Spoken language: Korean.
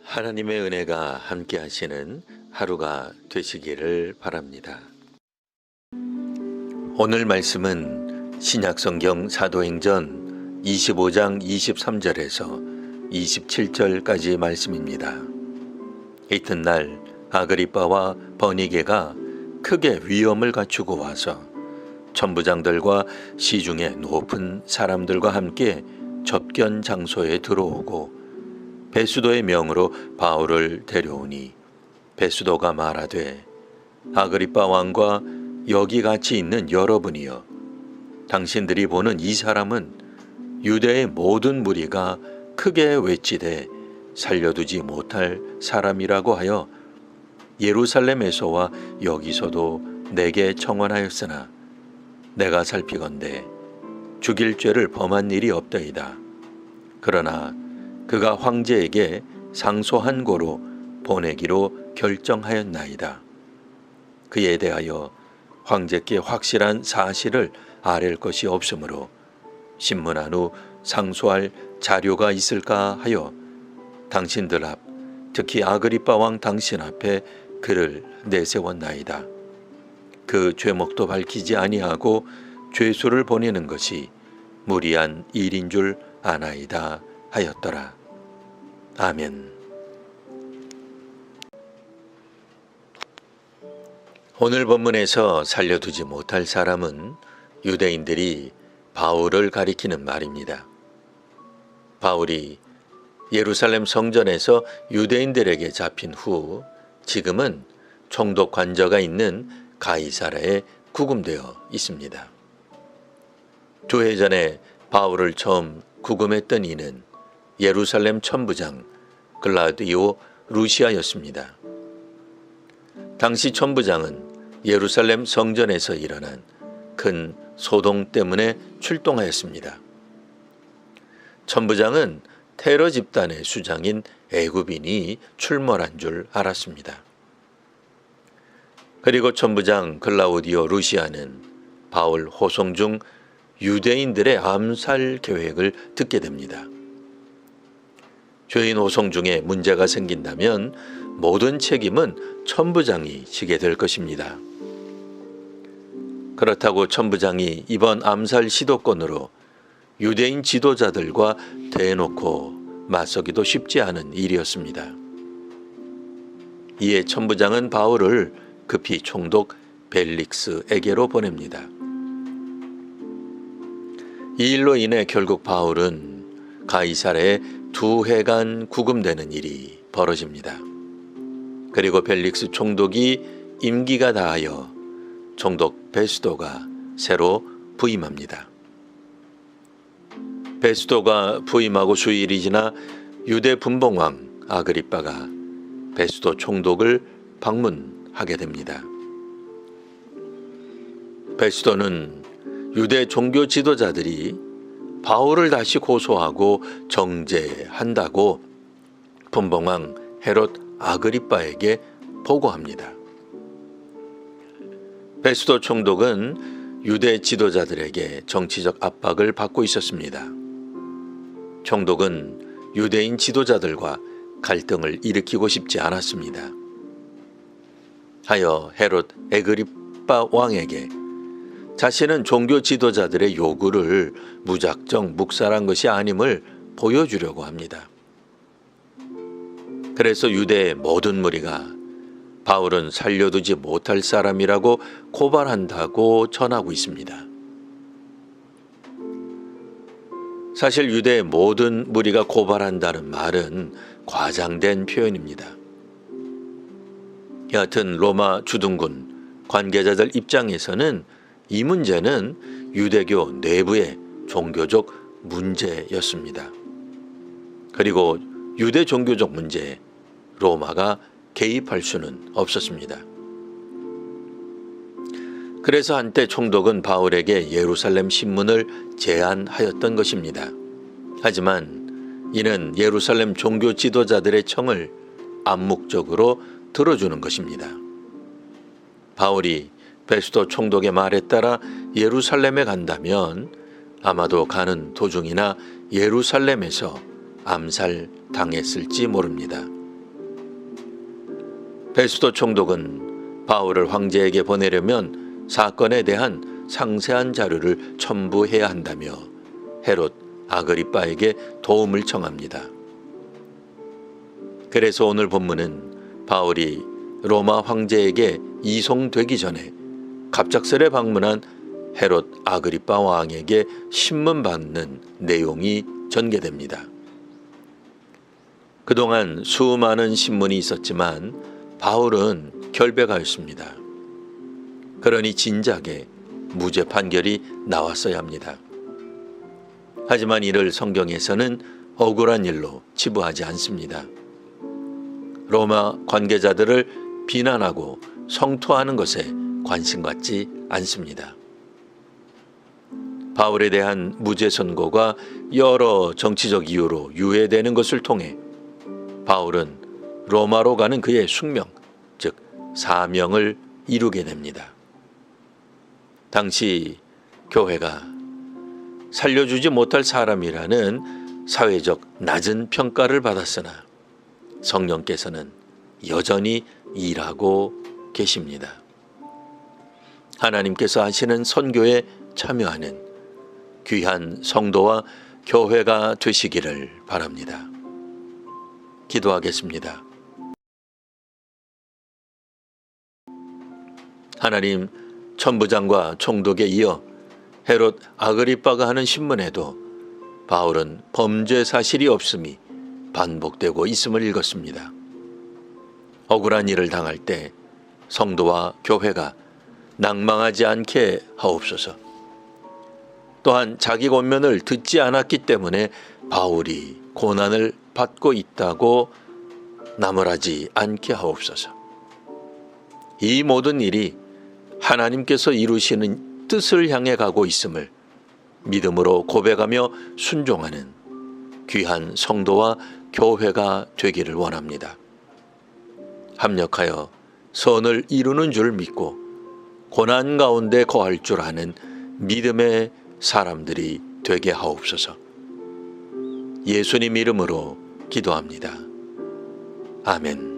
하나님의 은혜가 함께 하시는 하루가 되시기를 바랍니다. 오늘 말씀은 신약성경 사도행전 25장 23절에서 27절까지 말씀입니다. 이튿날 아그리빠와 버니게가 크게 위엄을 갖추고 와서 천부장들과 시중의 높은 사람들과 함께 접견 장소에 들어오고 베수도의 명으로 바울을 데려오니 베수도가 말하되 아그리빠 왕과 여기 같이 있는 여러분이여, 당신들이 보는 이 사람은 유대의 모든 무리가 크게 외치되 살려두지 못할 사람이라고 하여 예루살렘에서와 여기서도 내게 청원하였으나 내가 살피건대 죽일 죄를 범한 일이 없더이다. 그러나 그가 황제에게 상소한 고로 보내기로 결정하였나이다. 그에 대하여 황제께 확실한 사실을 아랠 것이 없으므로 신문한 후 상소할 자료가 있을까 하여 당신들 앞, 특히 아그리빠 왕 당신 앞에 그를 내세웠나이다. 그 죄목도 밝히지 아니하고 죄수를 보내는 것이 무리한 일인 줄 아나이다 하였더라. 아멘. 오늘 본문에서 살려두지 못할 사람은 유대인들이 바울을 가리키는 말입니다. 바울이 예루살렘 성전에서 유대인들에게 잡힌 후 지금은 총독 관저가 있는 가이사랴에 구금되어 있습니다. 2해 전에 바울을 처음 구금했던 이는 예루살렘 천부장 글라우디오 루시아였습니다. 당시 천부장은 예루살렘 성전에서 일어난 큰 소동 때문에 출동하였습니다. 천부장은 테러 집단의 수장인 애굽인이 출몰한 줄 알았습니다. 그리고 천부장 글라우디오 루시아는 바울 호송 중 유대인들의 암살 계획을 듣게 됩니다. 죄인 호송 중에 문제가 생긴다면 모든 책임은 천부장이 지게 될 것입니다. 그렇다고 천부장이 이번 암살 시도권으로 유대인 지도자들과 대놓고 맞서기도 쉽지 않은 일이었습니다. 이에 천부장은 바울을 급히 총독 벨릭스에게로 보냅니다. 이 일로 인해 결국 바울은 가이사랴에 2해간 구금되는 일이 벌어집니다. 그리고 벨릭스 총독이 임기가 다하여 총독 베수도가 새로 부임합니다. 베수도가 부임하고 수일이 지나 유대 분봉왕 아그리빠가 베수도 총독을 방문하게 됩니다. 베수도는 유대 종교 지도자들이 바울을 다시 고소하고 정죄한다고 분봉왕 헤롯 아그리빠에게 보고합니다. 베수도 총독은 유대 지도자들에게 정치적 압박을 받고 있었습니다. 총독은 유대인 지도자들과 갈등을 일으키고 싶지 않았습니다. 하여 헤롯 아그리빠 왕에게 자신은 종교 지도자들의 요구를 무작정 묵살한 것이 아님을 보여주려고 합니다. 그래서 유대의 모든 무리가 바울은 살려두지 못할 사람이라고 고발한다고 전하고 있습니다. 사실 유대의 모든 무리가 고발한다는 말은 과장된 표현입니다. 여하튼 로마 주둔군 관계자들 입장에서는 이 문제는 유대교 내부의 종교적 문제였습니다. 그리고 유대 종교적 문제에 로마가 개입할 수는 없었습니다. 그래서 한때 총독은 바울에게 예루살렘 신문을 제안하였던 것입니다. 하지만 이는 예루살렘 종교 지도자들의 청을 암묵적으로 들어주는 것입니다. 바울이 베수도 총독의 말에 따라 예루살렘에 간다면 아마도 가는 도중이나 예루살렘에서 암살당했을지 모릅니다. 베스도 총독은 바울을 황제에게 보내려면 사건에 대한 상세한 자료를 첨부해야 한다며 헤롯 아그리빠에게 도움을 청합니다. 그래서 오늘 본문은 바울이 로마 황제에게 이송되기 전에 갑작스레 방문한 헤롯 아그리빠 왕에게 신문 받는 내용이 전개됩니다. 그동안 수많은 신문이 있었지만 바울은 결백하였습니다. 그러니 진작에 무죄 판결이 나왔어야 합니다. 하지만 이를 성경에서는 억울한 일로 치부하지 않습니다. 로마 관계자들을 비난하고 성토하는 것에 관심 갖지 않습니다. 바울에 대한 무죄 선고가 여러 정치적 이유로 유예되는 것을 통해 바울은 로마로 가는 그의 숙명, 즉 사명을 이루게 됩니다. 당시 교회가 살려주지 못할 사람이라는 사회적 낮은 평가를 받았으나 성령께서는 여전히 일하고 계십니다. 하나님께서 하시는 선교에 참여하는 귀한 성도와 교회가 되시기를 바랍니다. 기도하겠습니다. 하나님, 천부장과 총독에 이어 헤롯 아그리빠가 하는 신문에도 바울은 범죄 사실이 없음이 반복되고 있음을 읽었습니다. 억울한 일을 당할 때 성도와 교회가 낭망하지 않게 하옵소서. 또한 자기 권면을 듣지 않았기 때문에 바울이 고난을 받고 있다고 나무라지 않게 하옵소서. 이 모든 일이 하나님께서 이루시는 뜻을 향해 가고 있음을 믿음으로 고백하며 순종하는 귀한 성도와 교회가 되기를 원합니다. 합력하여 선을 이루는 줄 믿고 고난 가운데 거할 줄 아는 믿음의 사람들이 되게 하옵소서. 예수님 이름으로 기도합니다. 아멘.